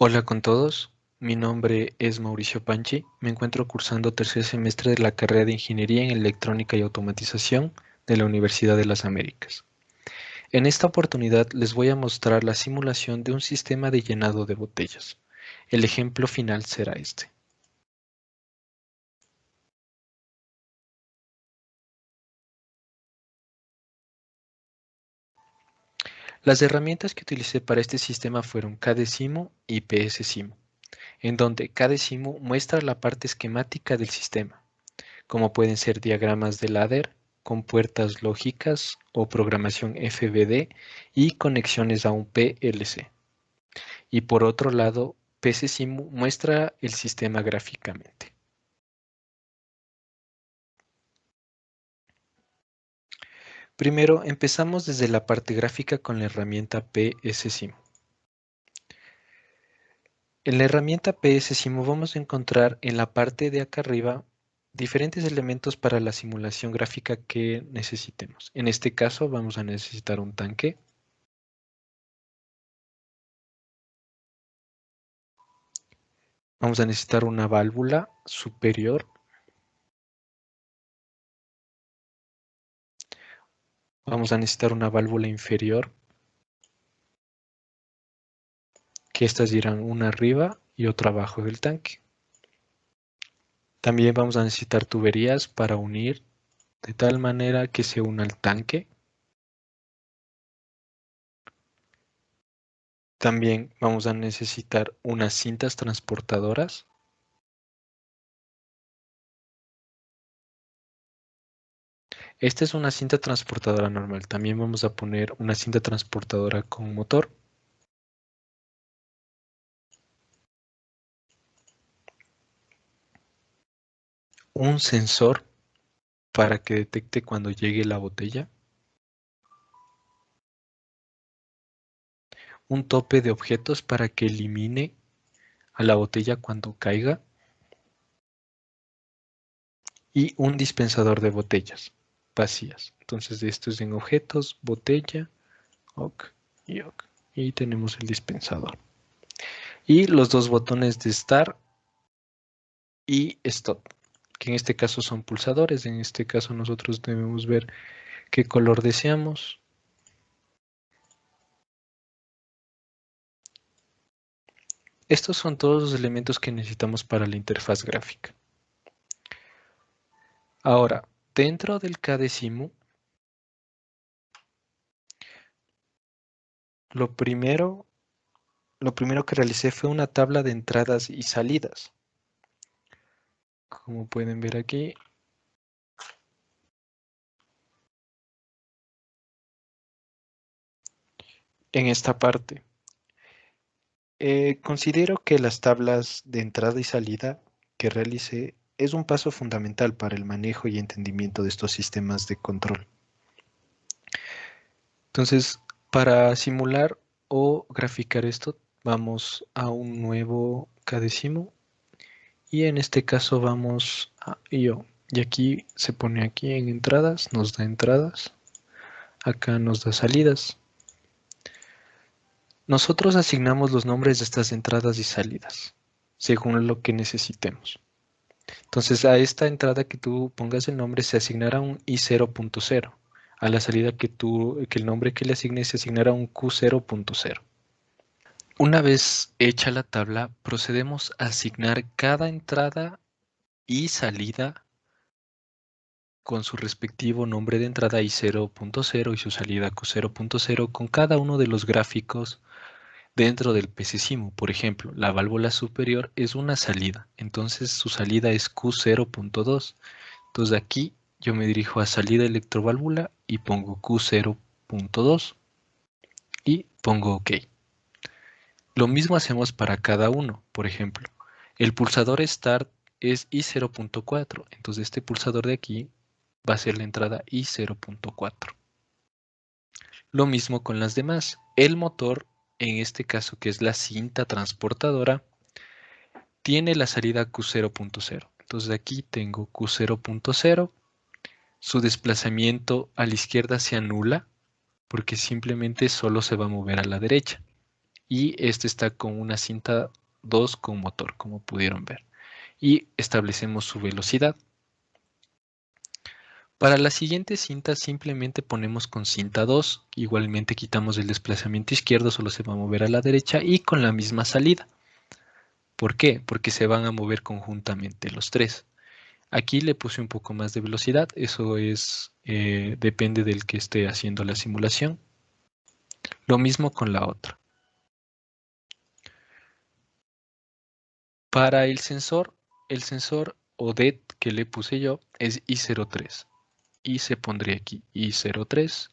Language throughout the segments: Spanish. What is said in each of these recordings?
Hola con todos, mi nombre es Mauricio Panchi, me encuentro cursando tercer semestre de la carrera de Ingeniería en Electrónica y Automatización de la Universidad de las Américas. En esta oportunidad les voy a mostrar la simulación de un sistema de llenado de botellas. El ejemplo final será este. Las herramientas que utilicé para este sistema fueron KDSIMO y PSSIMO, en donde KDSIMO muestra la parte esquemática del sistema, como pueden ser diagramas de ladder, con puertas lógicas o programación FBD y conexiones a un PLC. Y por otro lado, PCSIMU muestra el sistema gráficamente. Primero, empezamos desde la parte gráfica con la herramienta PSSIMU. En la herramienta PSSIMU vamos a encontrar en la parte de acá arriba diferentes elementos para la simulación gráfica que necesitemos. En este caso vamos a necesitar un tanque. Vamos a necesitar una válvula superior. Vamos a necesitar una válvula inferior, que estas irán una arriba y otra abajo del tanque. También vamos a necesitar tuberías para unir de tal manera que se una al tanque. También vamos a necesitar unas cintas transportadoras. Esta es una cinta transportadora normal. También vamos a poner una cinta transportadora con motor. Un sensor para que detecte cuando llegue la botella. Un tope de objetos para que elimine a la botella cuando caiga. Y un dispensador de botellas vacías. Entonces esto es en objetos, botella, OK y OK. Y tenemos el dispensador. Y los dos botones de Start y Stop, que en este caso son pulsadores. En este caso nosotros debemos ver qué color deseamos. Estos son todos los elementos que necesitamos para la interfaz gráfica. Ahora, dentro del KDSIMU, lo primero que realicé fue una tabla de entradas y salidas. Como pueden ver aquí, en esta parte. Considero que las tablas de entrada y salida que realicé es un paso fundamental para el manejo y entendimiento de estos sistemas de control. Entonces, para simular o graficar esto, vamos a un nuevo KDSIMU y en este caso vamos a IO. Y aquí se pone aquí en entradas, nos da entradas, acá nos da salidas. Nosotros asignamos los nombres de estas entradas y salidas según lo que necesitemos. Entonces a esta entrada que tú pongas el nombre se asignará un I0.0. A la salida que el nombre que le asignes se asignará un Q0.0. Una vez hecha la tabla, procedemos a asignar cada entrada y salida con su respectivo nombre de entrada I0.0 y su salida Q0.0 con cada uno de los gráficos dentro del PCSIMU. Por ejemplo, la válvula superior es una salida, entonces su salida es Q0.2. Entonces aquí yo me dirijo a salida electroválvula y pongo Q0.2 y pongo OK. Lo mismo hacemos para cada uno. Por ejemplo, el pulsador Start es I0.4, entonces este pulsador de aquí va a ser la entrada I0.4. Lo mismo con las demás. El motor, en este caso que es la cinta transportadora, tiene la salida Q0.0. Entonces aquí tengo Q0.0. Su desplazamiento a la izquierda se anula porque simplemente solo se va a mover a la derecha. y este está con una cinta 2 con motor, como pudieron ver. Y establecemos su velocidad. Para la siguiente cinta simplemente ponemos con cinta 2, igualmente quitamos el desplazamiento izquierdo, solo se va a mover a la derecha y con la misma salida. ¿Por qué? Porque se van a mover conjuntamente los tres. Aquí le puse un poco más de velocidad, eso es, depende del que esté haciendo la simulación. Lo mismo con la otra. Para el sensor ODET que le puse yo es I03 y se pondría aquí I03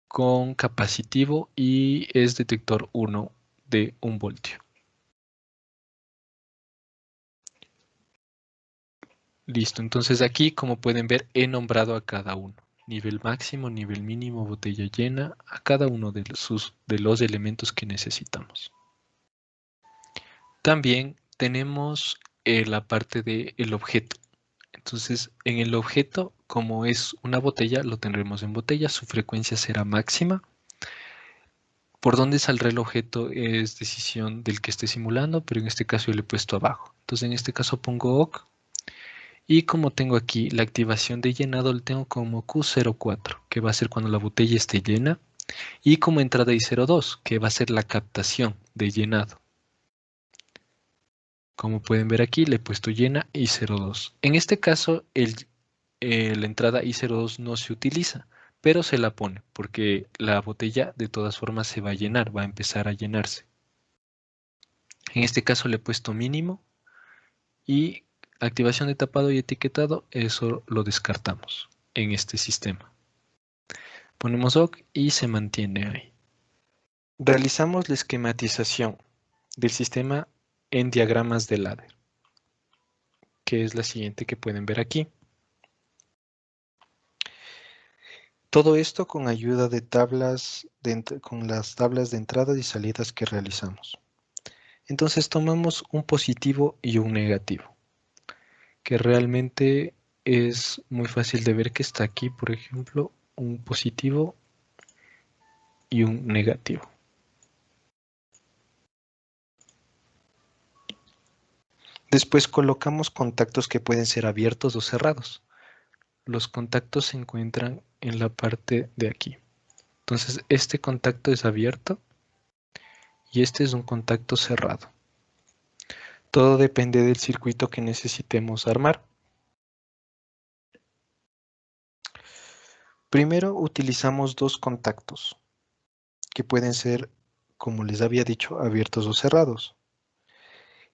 con capacitivo y es detector 1 de 1 voltio. Listo, entonces aquí como pueden ver he nombrado a cada uno. Nivel máximo, nivel mínimo, botella llena, a cada uno de los elementos que necesitamos. También tenemos la parte del objeto. Entonces, en el objeto, como es una botella, lo tendremos en botella, su frecuencia será máxima. Por dónde saldrá el objeto es decisión del que esté simulando, pero en este caso yo le he puesto abajo. Entonces, en este caso pongo OK. Y como tengo aquí la activación de llenado, lo tengo como Q04, que va a ser cuando la botella esté llena. Y como entrada I02, que va a ser la captación de llenado. Como pueden ver aquí, le he puesto llena I02. En este caso, la entrada I02 no se utiliza, pero se la pone porque la botella de todas formas se va a llenar, va a empezar a llenarse. En este caso le he puesto mínimo y activación de tapado y etiquetado, eso lo descartamos en este sistema. Ponemos OK y se mantiene ahí. Realizamos la esquematización del sistema en diagramas de ladder, que es la siguiente que pueden ver aquí. Todo esto con ayuda de con las tablas de entradas y salidas que realizamos. Entonces tomamos un positivo y un negativo, que realmente es muy fácil de ver que está aquí, por ejemplo, un positivo y un negativo. Después colocamos contactos que pueden ser abiertos o cerrados. Los contactos se encuentran en la parte de aquí. Entonces este contacto es abierto y este es un contacto cerrado. Todo depende del circuito que necesitemos armar. Primero utilizamos dos contactos que pueden ser, como les había dicho, abiertos o cerrados.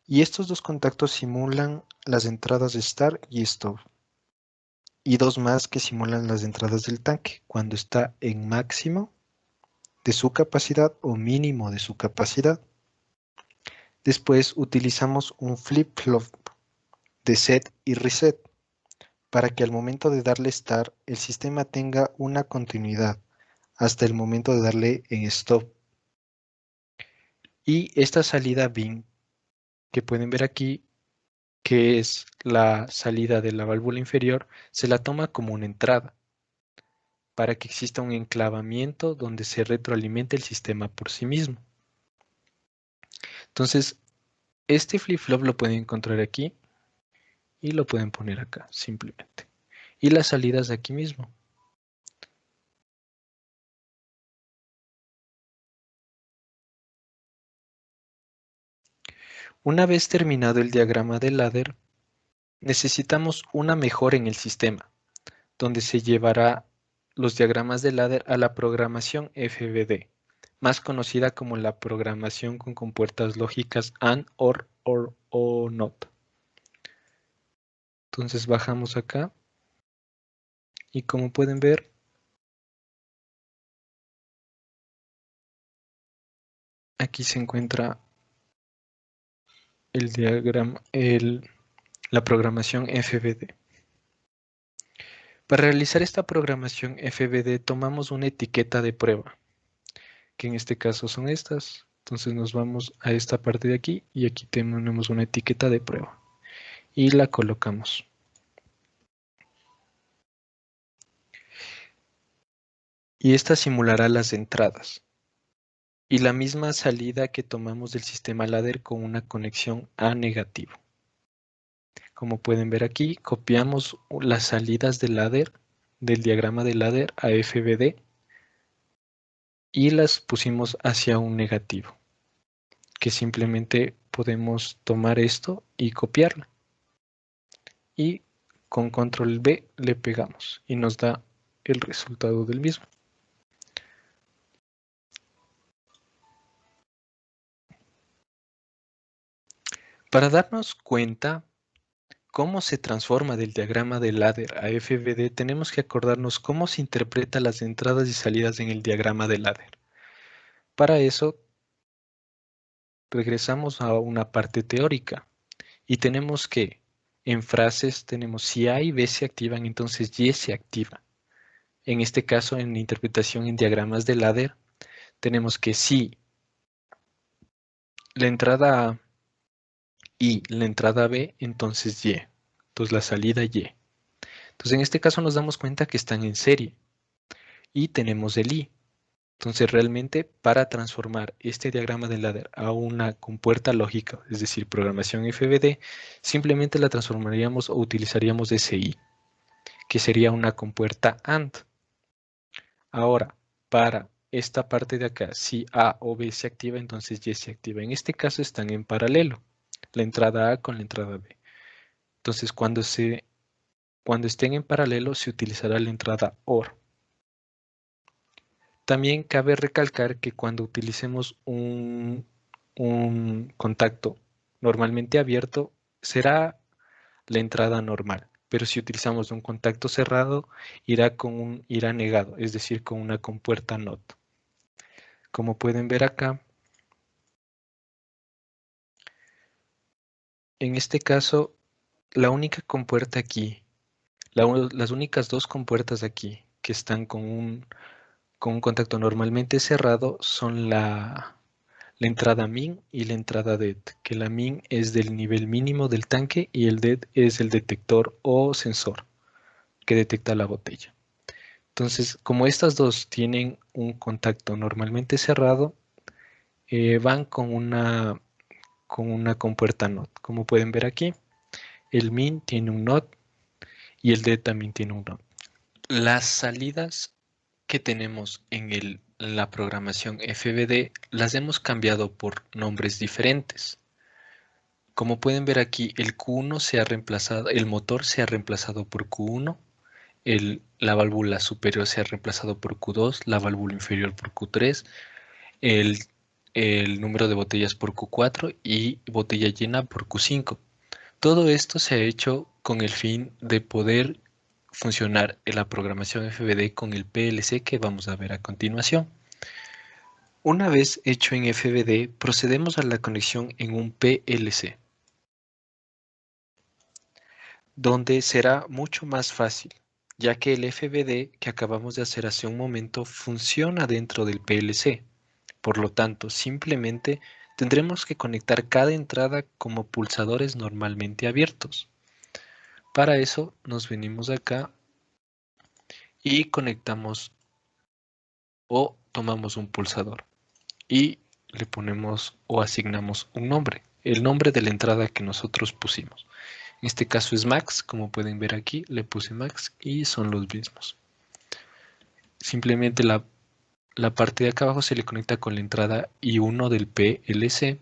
Y estos dos contactos simulan las entradas de start y stop. Y dos más que simulan las entradas del tanque cuando está en máximo de su capacidad o mínimo de su capacidad. Después utilizamos un flip-flop de set y reset para que al momento de darle start el sistema tenga una continuidad hasta el momento de darle en stop. Y esta salida bin que pueden ver aquí, que es la salida de la válvula inferior, se la toma como una entrada para que exista un enclavamiento donde se retroalimente el sistema por sí mismo. Entonces, este flip-flop lo pueden encontrar aquí y lo pueden poner acá simplemente. Y las salidas de aquí mismo. Una vez terminado el diagrama de ladder, necesitamos una mejora en el sistema, donde se llevará los diagramas de ladder a la programación FBD, más conocida como la programación con compuertas lógicas AND, OR o NOT. Entonces bajamos acá y como pueden ver, aquí se encuentra el diagrama, la programación FBD. Para realizar esta programación FBD tomamos una etiqueta de prueba, que en este caso son estas. Entonces nos vamos a esta parte de aquí y aquí tenemos una etiqueta de prueba y la colocamos. Y esta simulará las entradas. y la misma salida que tomamos del sistema ladder con una conexión A negativo. Como pueden ver aquí, copiamos las salidas del ladder, del diagrama de ladder a FBD y las pusimos hacia un negativo, que simplemente podemos tomar esto y copiarlo. Y con control B le pegamos y nos da el resultado del mismo. Para darnos cuenta cómo se transforma del diagrama de ladder a FBD, tenemos que acordarnos cómo se interpreta las entradas y salidas en el diagrama de ladder. Para eso, regresamos a una parte teórica y tenemos que, en frases, tenemos si A y B se activan, entonces Y se activa. En este caso, en interpretación en diagramas de ladder, tenemos que si la entrada A y la entrada B, entonces Y. Entonces la salida Y. Entonces en este caso nos damos cuenta que están en serie y tenemos el I. Entonces realmente para transformar este diagrama de ladder a una compuerta lógica, es decir, programación FBD, simplemente la transformaríamos o utilizaríamos ese I, que sería una compuerta AND. Ahora, para esta parte de acá, si A o B se activa, entonces Y se activa. En este caso están en paralelo, la entrada A con la entrada B. Entonces cuando estén en paralelo se utilizará la entrada OR. También cabe recalcar que cuando utilicemos un contacto normalmente abierto, será la entrada normal. Pero si utilizamos un contacto cerrado, irá negado, es decir, con una compuerta NOT. Como pueden ver acá, en este caso, la única compuerta aquí, las únicas dos compuertas aquí que están con un contacto normalmente cerrado son la entrada min y la entrada det, que la min es del nivel mínimo del tanque y el det es el detector o sensor que detecta la botella. Entonces, como estas dos tienen un contacto normalmente cerrado, van con una compuerta NOT. Como pueden ver aquí, el min tiene un NOT y el det también tiene un NOT. Las salidas que tenemos en la programación FBD las hemos cambiado por nombres diferentes. Como pueden ver aquí, el Q1 se ha reemplazado, el motor se ha reemplazado por Q1, la válvula superior se ha reemplazado por Q2, la válvula inferior por Q3, el, el número de botellas por Q4 y botella llena por Q5. Todo esto se ha hecho con el fin de poder funcionar en la programación FBD con el PLC que vamos a ver a continuación. Una vez hecho en FBD, procedemos a la conexión en un PLC, donde será mucho más fácil, ya que el FBD que acabamos de hacer hace un momento funciona dentro del PLC. Por lo tanto, simplemente tendremos que conectar cada entrada como pulsadores normalmente abiertos. Para eso nos venimos acá y conectamos o tomamos un pulsador y le ponemos o asignamos un nombre, el nombre de la entrada que nosotros pusimos. En este caso es Max, como pueden ver aquí, le puse Max y son los mismos. Simplemente la parte de acá abajo se le conecta con la entrada I1 del PLC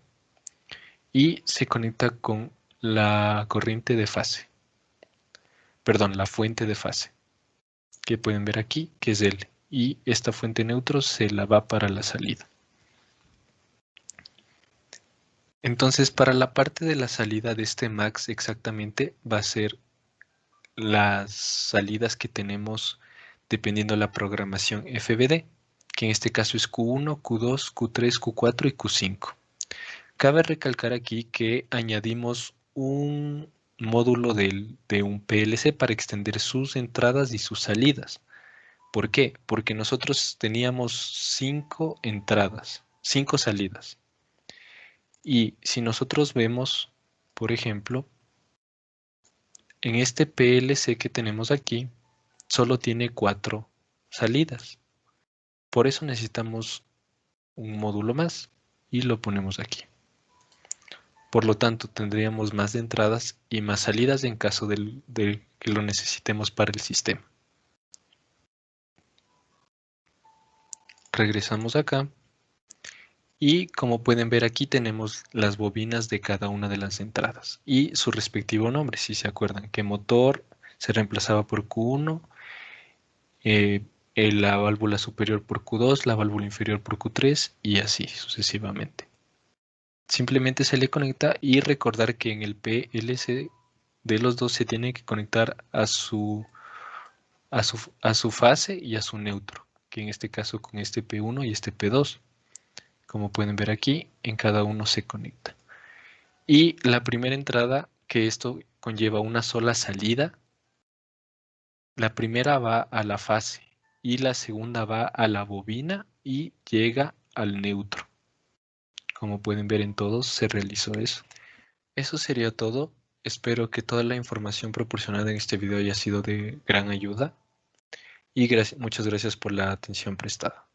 y se conecta con la corriente de fase, perdón, la fuente de fase, que pueden ver aquí, que es L, y esta fuente neutro se la va para la salida. Entonces, para la parte de la salida de este max exactamente va a ser las salidas que tenemos dependiendo de la programación FBD, que en este caso es Q1, Q2, Q3, Q4 y Q5. Cabe recalcar aquí que añadimos un módulo de un PLC para extender sus entradas y sus salidas. ¿Por qué? Porque nosotros teníamos 5 entradas, 5 salidas. Y si nosotros vemos, por ejemplo, en este PLC que tenemos aquí, solo tiene 4 salidas. Por eso necesitamos un módulo más y lo ponemos aquí. Por lo tanto, tendríamos más de entradas y más salidas en caso de que lo necesitemos para el sistema. Regresamos acá y como pueden ver aquí tenemos las bobinas de cada una de las entradas y su respectivo nombre. Si se acuerdan que motor se reemplazaba por Q1, la válvula superior por Q2, la válvula inferior por Q3 y así sucesivamente. Simplemente se le conecta y recordar que en el PLC de los dos se tiene que conectar a su fase y a su neutro, que en este caso con este P1 y este P2. Como pueden ver aquí, en cada uno se conecta. Y la primera entrada, que esto conlleva una sola salida, la primera va a la fase y la segunda va a la bobina y llega al neutro. Como pueden ver en todos, se realizó eso. Eso sería todo. Espero que toda la información proporcionada en este video haya sido de gran ayuda y muchas gracias por la atención prestada.